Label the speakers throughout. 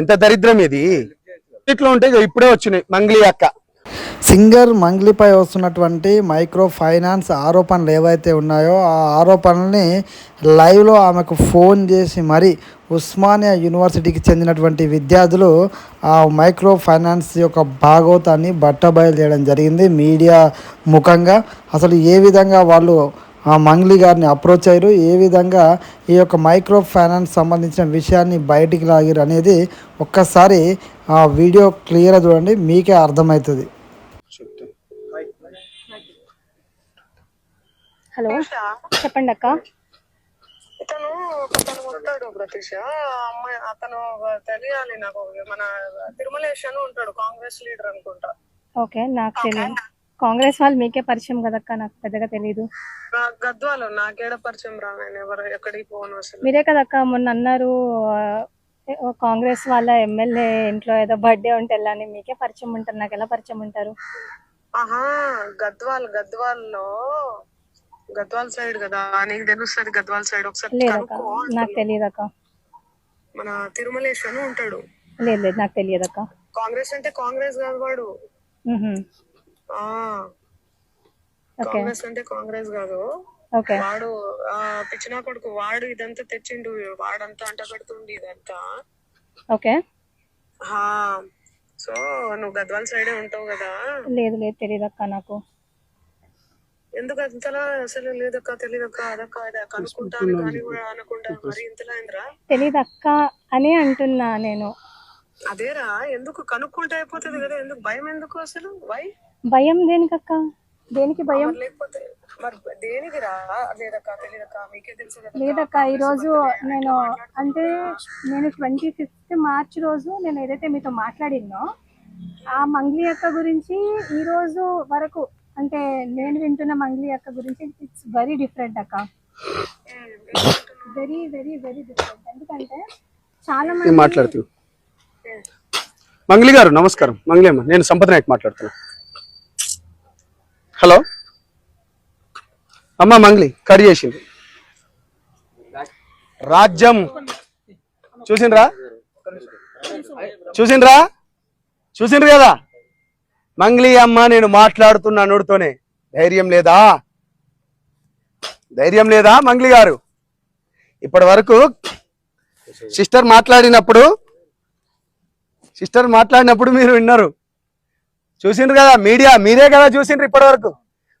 Speaker 1: ఎంత దరిద్రం ఇది. ఇట్లా ఉంటే ఇప్పుడే వచ్చినాయి మంగ్లీ అక్క.
Speaker 2: సింగర్ మంగ్లీపై వస్తున్నటువంటి మైక్రో ఫైనాన్స్ ఆరోపణలు ఏవైతే ఉన్నాయో ఆ ఆరోపణల్ని లైవ్లో ఆమెకు ఫోన్ చేసి మరి ఉస్మానియా యూనివర్సిటీకి చెందినటువంటి విద్యార్థులు ఆ మైక్రో ఫైనాన్స్ యొక్క భాగోతాన్ని బట్టబయలు చేయడం జరిగింది మీడియా ముఖంగా. అసలు ఏ విధంగా వాళ్ళు ఆ మంగ్లీ గారిని అప్రోచ్ అయ్యారు, ఏ విధంగా ఈ యొక్క మైక్రో ఫైనాన్స్ సంబంధించిన విషయాన్ని బయటికి లాగారు అనేది ఒక్కసారి ఆ వీడియో క్లియర్గా చూడండి, మీకే అర్థమవుతుంది.
Speaker 3: హలో చెప్పండి అక్క.
Speaker 4: ఇతను ఉంటాడు ప్రతీష అమ్మాయి, అతను తెలియాలి నాకు. మన తిరుమలేష్ అని ఉంటాడు, కాంగ్రెస్ లీడర్ అనుకుంటా.
Speaker 3: ఓకే, నాకు తెలియదు. కాంగ్రెస్ వాళ్ళు మీకే పరిచయం కదక్క, నాకు పెద్దగా తెలియదు.
Speaker 4: గద్వాలు నాకేడ పరిచయం రా, నేను ఎవరు ఎక్కడికి పోను అసలు.
Speaker 3: మీరే కదక్క మొన్న అన్నారు కాంగ్రెస్ వాళ్ళ ఎమ్మెల్యే ఇంట్లో ఏదో బర్త్డే ఉంటే వెళ్ళని. మీకే పరిచయం ఉంటారు, నాకు ఎలా పరిచయం ఉంటారు?
Speaker 4: ఆహా, గద్వాల్లో గద్వాల్ సైడ్ కదా, నీకు తెలుస్తుంది గద్వాల్ సైడ్. ఒకసారి
Speaker 3: లేదక్క, నాకు తెలియదక్క.
Speaker 4: మన తిరుమలేష్ అని ఉంటాడు.
Speaker 3: లేదు నాకు తెలియదక్క.
Speaker 4: కాంగ్రెస్ అంటే కాంగ్రెస్ కాదు వాడు. కాంగ్రెస్ అంటే కాంగ్రెస్ కాదు వాడు. పిచ్చినా కొడుకు వాడు. ఇదంతా తెచ్చిండు వాడంతా, అంట పెడుతుండి ఇదంతా.
Speaker 3: ఓకే,
Speaker 4: సో నువ్వు గద్వాల్ సైడే ఉంటావు కదా.
Speaker 3: లేదు తెలియదక్క నాకు.
Speaker 4: ఎందుకు అంతలా అసలు? లేదక్క, తెలియదక్క, అదక్క కనుక్కుంటాను కానీ కూడా అనకుండా మరి ఇంతలా అయిందిరా.
Speaker 3: తెలీదక్క అని అంటున్నా నేను.
Speaker 4: అదేరా, ఎందుకు కనుక్కుంటే అయిపోతుంది కదా, ఎందుకు భయం? ఎందుకు అసలు
Speaker 3: భయం? దేనికక్క? దేనికి భయం?
Speaker 4: లేకపోతే మరి దేనికి రా? లేదక్క, తెలియదక్క, మీకే తెలుసు కదా.
Speaker 3: లేదక్క, ఈ రోజు నేను 25th మార్చ్ రోజు నేను ఏదైతే మీతో మాట్లాడినో ఆ మంగ్లీ అక్క గురించి ఈ రోజు వరకు, అంటే నేను వింటున్న మంగ్లీ అక్క గురించి ఇట్స్ వెరీ డిఫరెంట్ అక్క. Very very very different. ఎందుకంటే చాలా మంది
Speaker 1: మాట్లాడుతూ. మంగ్లీ గారు నమస్కారం. మంగ్లీ అమ్మ, నేను సంపత్ నాయక్ మాట్లాడుతున్నా. హలో అమ్మ, మంగ్లీ కట్ చేసింది. రాజ్యం చూసిండ్రు కదా మంగ్లీ అమ్మ, నేను మాట్లాడుతున్నా నోటితోనే. ధైర్యం లేదా మంగ్లీ గారు? ఇప్పటి వరకు సిస్టర్ మాట్లాడినప్పుడు మీరు విన్నారు, చూసిండ్రు కదా. మీడియా మీరే కదా చూసిండ్రు ఇప్పటి వరకు.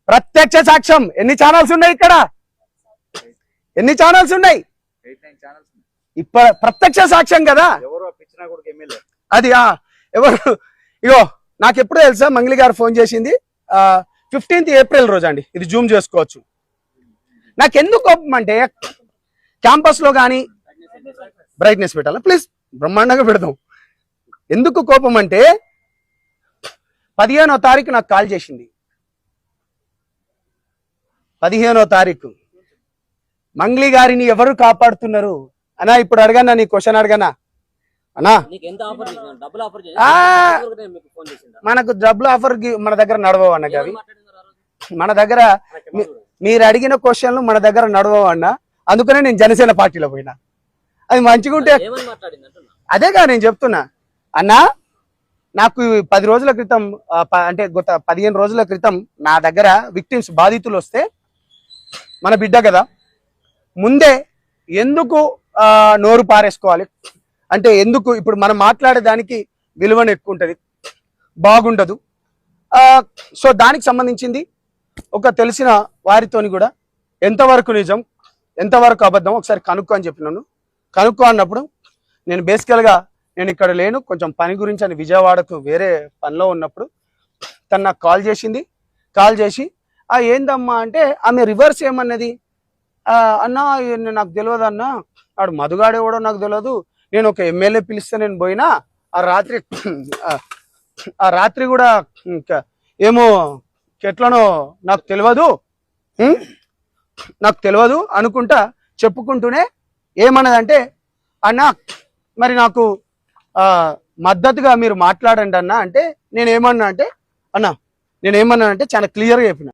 Speaker 1: ప్రత్యక్ష సాక్ష్యం. ఎన్ని ఛానల్స్ ఉన్నాయి ఇక్కడ? ఎన్ని ఛానల్స్ ఉన్నాయి? ప్రత్యక్ష సాక్ష్యం కదా అది. ఎవరు? ఇగో నాకు ఎప్పుడు తెలుసా మంగ్లీ గారు ఫోన్ చేసింది 15th ఏప్రిల్ రోజు అండి. ఇది జూమ్ చేసుకోవచ్చు. నాకు ఎందుకు కోపం అంటే, క్యాంపస్లో కానీ బ్రైట్నెస్ పెట్టాలా ప్లీజ్, బ్రహ్మాండంగా పెడదాం. ఎందుకు కోపం అంటే 15వ తారీఖు నాకు కాల్ చేసింది. 15వ తారీఖు మంగ్లీ గారిని ఎవరు కాపాడుతున్నారు అన్నా? ఇప్పుడు అడగన్నా, నీ క్వశ్చన్ అడగనా అన్నా? మనకు డబ్బులు ఆఫర్ మన దగ్గర నడవవు అన్న. అవి మన దగ్గర మీరు అడిగిన క్వశ్చన్లు మన దగ్గర నడవవు అన్న. అందుకనే నేను జనసేన పార్టీలో పోయినా. అది మంచిగా ఉంటే అదేగా నేను చెప్తున్నా అన్నా. నాకు 10 రోజుల క్రితం, అంటే గత 15 రోజుల క్రితం నా దగ్గర విక్టిమ్స్, బాధితులు వస్తే, మన బిడ్డ కదా, ముందే ఎందుకు నోరు పారేసుకోవాలి అంటే, ఎందుకు ఇప్పుడు మనం మాట్లాడేదానికి విలువను ఎక్కువ ఉంటుంది, బాగుండదు. సో దానికి సంబంధించింది ఒక తెలిసిన వారితోని కూడా ఎంతవరకు నిజం ఎంతవరకు అబద్ధం ఒకసారి కనుక్కో అని చెప్పినాను. కనుక్కో అన్నప్పుడు నేను బేసికల్గా నేను ఇక్కడ లేను, కొంచెం పని గురించి అని విజయవాడకు వేరే పనిలో ఉన్నప్పుడు తను నాకు కాల్ చేసింది. కాల్ చేసి ఏందమ్మా అంటే, ఆమె రివర్స్ ఏమన్నది, అన్నా నాకు తెలియదు అన్న, ఆడు మధుగాడేవాడో నాకు తెలియదు, నేను ఒక ఎమ్మెల్యే పిలిస్తే నేను పోయినా, ఆ రాత్రి కూడా ఏమో ఎట్లనో నాకు తెలియదు అనుకుంటా చెప్పుకుంటూనే ఏమన్నదంటే, అన్న మరి నాకు మద్దతుగా మీరు మాట్లాడండి అన్న అంటే, నేనేమన్నా అంటే చాలా క్లియర్గా చెప్పిన.